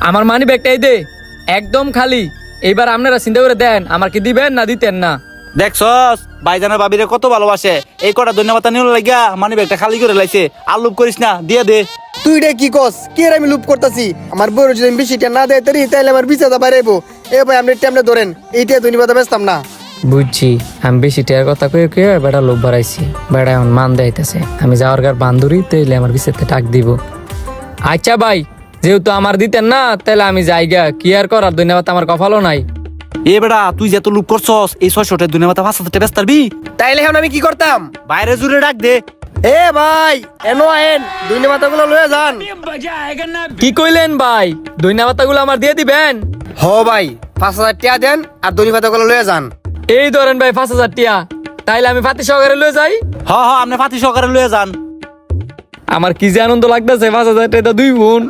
আমার মানি ব্যাগটাই দে, একদম খালি। এইবার আপনারা চিন্তা করে দেন আমার কি দিবেন না দিতেন না। দেখছস ভাইজানের ভাবিরে কত ভালোবাসে, এই কটা ধন্যবাদ নিয়ে লাগিয়া মানে ব্যাগটা খালি করে লাইছে। আর লোভ করিস না, দিয়ে দে। তুই রে কি কস, কি আর আমি লুপ করতেছি? আমার বড় যদি আমি বেশিটা না দেয় তাইলে আমার বিচারটা বাইরেবো। এ ভাই আপনি টাইমটা ধরেন, এইটা ধন্যবাদ বেচতাম না। বুঝছি, আমি বেশি টিয়ার কথা কয়ে কয়ে বেটা লোভ বাড়াইছি। বেটা এখন মান দেয়তেছে আমি যাওয়ার গার বান্ধবী, তাইলে আমার বিশেষকে টাক দিব। আচ্ছা ভাই, যেহেতু আমার দিতেন না তাহলে আমি যাইগা, কি আর করার, ধন্যবাদ আমার কপালও নাই। এ বেটা তুই যে এত লোভ করছস, এই 600 ধন্যবাদ 5,000 ব্যস্ত পারবি? তাইলে এখন আমি কি করতাম? বাইরে জুড়ে ডাক দে। এ ভাই এনো আইন, ধন্যবাদ গুলো লয়ে যান। কি কইলেন ভাই, ধন্যবাদ গুলো আমার দিয়ে দিবেন? হ ভাই 5,000 টাকা দেন আর ধন্যবাদ গুলো লয়ে যান। এই ধরেন ভাই 5,000 টিয়া, তাইলে আমি ফাতি সহকারে লয়ে যাই। হ হ, আপনি ফাতি সহকারে লয়ে যান। আমার কি যে আনন্দ লাগতেছে, 5,000 টাকা 2 গুণ।